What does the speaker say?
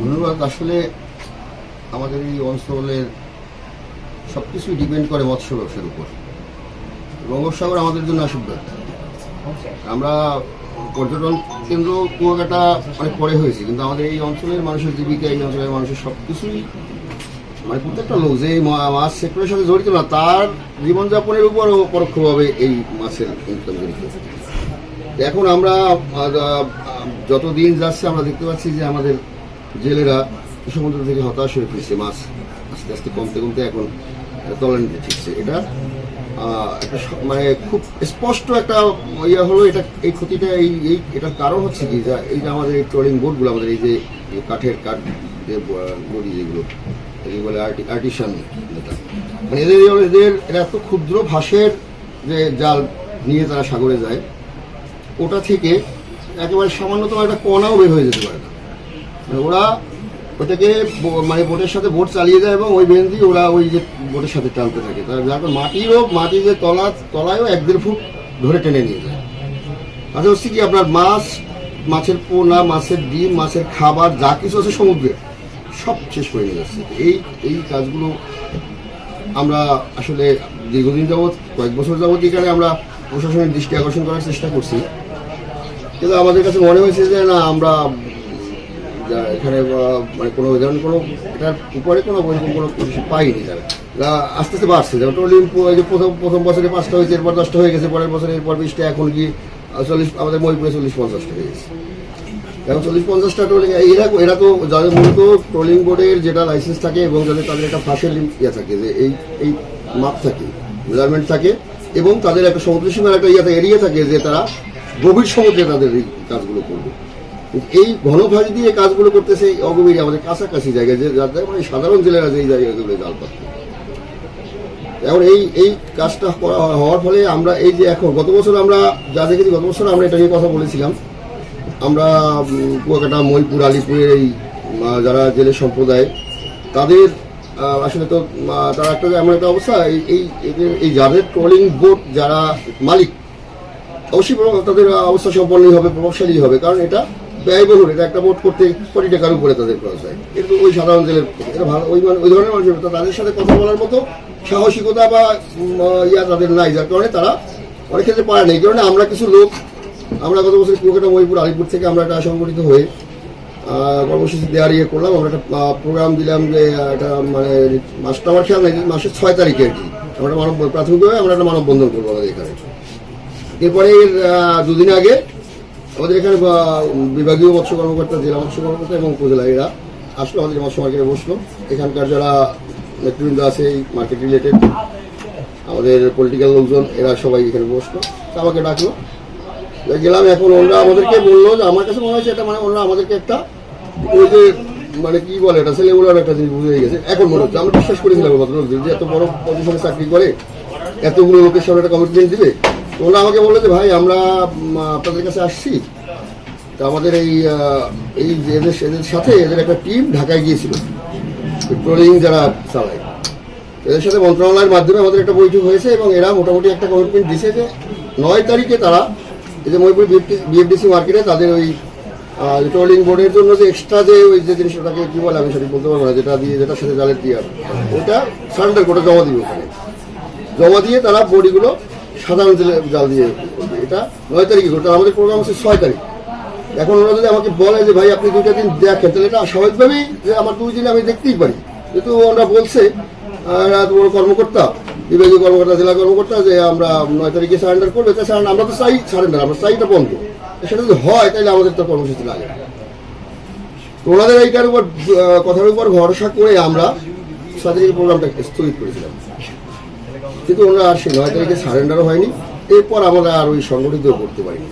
ধন্যবাদ। আসলে আমাদের এই অঞ্চলের সব কিছুই ডিপেন্ড করে মৎস্য ব্যবসার উপর। বঙ্গোপসাগর আমাদের জন্য আশীর্বাদ। আমরা পর্যটন কেন্দ্র কুয়াকাটা অনেক পরে হয়েছে, কিন্তু আমাদের এই অঞ্চলের মানুষের জীবিকা, এই অঞ্চলের মানুষের সব কিছুই মানে প্রত্যেকটা লোক যে মাছ সেক্টরের সাথে জড়িত না, তার জীবনযাপনের উপরও পরোক্ষভাবে এই মাছের ইনকাম জড়িত। এখন আমরা যত দিন যাচ্ছে আমরা দেখতে পাচ্ছি যে আমাদের জেলেরা সমুদ্র থেকে হতাশ হয়ে ফিরছে, মাছ আস্তে আস্তে কমতে কমতে এখন তলানিতে ঠিকছে। এটা একটা মানে খুব স্পষ্ট একটা ইয়ে হলো। এটা এই ক্ষতিটা এটার কারণ হচ্ছে কি, যা এই যে আমাদের এই ট্রলিং বোটগুলো, আমাদের এই যে কাঠের যে বডি যেগুলো বলে আর্টিসান, মানে এদের এরা এত ক্ষুদ্র ভাসের যে জাল নিয়ে তারা সাগরে যায়, ওটা থেকে একেবারে সামান্যতম একটা কণাও বের হয়ে যেতে পারে না। মানে ওরা ওটাকে মানে বোটের সাথে বোট চালিয়ে যায় এবং ওই বেন দিয়ে ওরা ওই যে বোটের সাথে টানতে থাকে। তারা যার মাটি যে তলায়ও 1-1.5 ফুট ধরে টেনে নিয়ে যায়। আচ্ছা হচ্ছে কি, আপনার মাছের পোনা, মাছের ডিম, মাছের খাবার যা কিছু আছে সমুদ্রে সব শেষ করে নিয়ে যাচ্ছে। এই কাজগুলো আমরা আসলে দীর্ঘদিন যাবৎ, কয়েক বছর যাবৎ এখানে আমরা প্রশাসনের দৃষ্টি আকর্ষণ করার চেষ্টা করছি, কিন্তু আমাদের কাছে মনে হয়েছে যে না, আমরা এখানে মানে কোনো ধরনের কোনো এটার উপরে কোনো পাইনি। তারা আস্তে আস্তে বাড়ছে। যেমন ট্রলিং যে প্রথম বছরে 5টা হয়েছে, এরপর 10টা হয়ে গেছে, পরের বছরে এরপর 20টা, এখন কি 40, আমাদের মহিপুরে 40-50টা হয়ে গেছে। এখন 40-50টা ট্রলিং। এরা তো যাদের মূলত ট্রলিং বোর্ডের যেটা লাইসেন্স থাকে এবং যাদের তাদের একটা ফাঁসের ইয়ে থাকে, যে এই মাপ থাকে, মেজারমেন্ট থাকে, এবং তাদের একটা সমুদ্র সীমার একটা এরিয়া থাকে যে তারা গভীর সমুদ্রে তাদের এই কাজগুলো করবে। এই ঘনভাগ দিয়ে কাজগুলো করতেছে অগভীর আমাদের কাছাকাছি জায়গায়, যে যাদের মানে সাধারণ জেলেরা যে জায়গাগুলো জাল পাচ্ছে। এখন এই কাজটা হওয়ার ফলে আমরা এই যে এখন গত বছর আমরা যা দেখেছি, গত বছর আমরা এটা নিয়ে কথা বলেছিলাম। আমরা কুয়াকাটা, মহিপুর, আলিপুরের এই যারা জেলে সম্প্রদায়, তাদের আসলে তো তারা একটা এমন একটা অবস্থা, এই যাদের ট্রলিং বোট যারা মালিক, অবশ্যই তাদের অবস্থা সম্পন্নই হবে, প্রভাবশালী হবে, কারণ এটা ব্যয়বহুল। এটা একটা বোট করতে কোটি টাকার উপরে তাদের খরচ হয়। কিন্তু ওই সাধারণ জেলের এটা ভালো ওই ধরনের মানুষ, তাদের সাথে কথা বলার মতো সাহসিকতা বা তাদের নাই, যার কারণে তারা অনেক ক্ষেত্রে পারে না। এই কারণে আমরা কিছু লোক, আমরা গত বছর কুয়াকাটা, মহিপুর, আলিপুর থেকে আমরা একটা সংগঠিত হয়ে কর্মসূচি দেওয়ার করলাম। আমরা একটা প্রোগ্রাম দিলাম যে একটা মানে মাসটা আমার খেয়াল নাই, মাসের 6 তারিখে আর কি আমরা প্রাথমিকভাবে আমরা একটা মানববন্ধন করবো আমাদের এখানে। এরপরে 2 দিন আগে আমাদের এখানে বিভাগীয় মৎস্য কর্মকর্তা, জেলা মৎস্য কর্মকর্তা এবং উপজেলা এরা আসলো, আমাদের মৎস্য মার্কেটে বসলো। এখানকার যারা নেতৃবৃন্দ আছে এই মার্কেট রিলেটেড, আমাদের পলিটিক্যাল লোকজন, এরা সবাই এখানে বসলো, আমাকে ডাকলো, গেলাম। এখন ওরা আমাদেরকে বললো যে, আমার কাছে মনে হচ্ছে এটা মানে ওরা আমাদেরকে একটা ওই যে মানে কি বলে এটা ছেলেগুলোর একটা জিনিস বুঝে গেছে। এখন মনে হচ্ছে আমরা বিশ্বাস করেছিলাম ভদ্রলোক যে এত বড় পজিশনে চাকরি করে এতগুলো লোকের সামনে একটা কমিটমেন্ট দিবে। ওরা আমাকে বললো যে ভাই, আমরা আপনাদের কাছে আসছি, তা আমাদের এই এদের সাথে এদের একটা টিম ঢাকায় গিয়েছিল ট্রলিং যারা চালায়, এদের সাথে মন্ত্রণালয়ের মাধ্যমে আমাদের একটা বৈঠক হয়েছে এবং এরা মোটামুটি একটা কমিটমেন্ট দিছে যে 9 তারিখে তারা এই যে মহিপুর বিএফডিসি মার্কেটে তাদের ওই ট্রলিং বোর্ডের জন্য যে এক্সট্রা যে ওই যে জিনিসটাকে কি বলে আমি সেটা বলতে পারবো না, যেটার সাথে জালের দিয়ে ওটা সারেন্ডার করে জমা দিবে। ওখানে জমা দিয়ে তারা বডিগুলো সাধারণ জাল দিয়ে, এটা 9 তারিখে করতে। আমাদের প্রোগ্রাম হচ্ছে 6 তারিখ। এখন ওরা যদি আমাকে বলে যে ভাই আপনি 2টা দিন দেখেন, তাহলে এটা স্বাভাবিকভাবেই যে আমার 2 দিন আমি দেখতেই পারি, যেহেতু ওরা বলছে বড় কর্মকর্তা, বিভাগীয় কর্মকর্তা, জেলা কর্মকর্তা, যে আমরা 9 তারিখে সারেন্ডার করবে। তাই আমরা তো চাই সারেন্ডার, আমরা চাই এটা বন্ধ। সেটা যদি হয় তাহলে আমাদের তো কর্মসূচি লাগে। ওনাদের এইটার উপর কথার উপর ভরসা করে আমরা 6 তারিখের প্রোগ্রামটা স্থগিত করেছিলাম, কিন্তু ওনারা আর সেই 9 তারিখে সারেন্ডারও হয়নি। এরপর আমরা আর ওই সংগঠিত করতে পারিনি।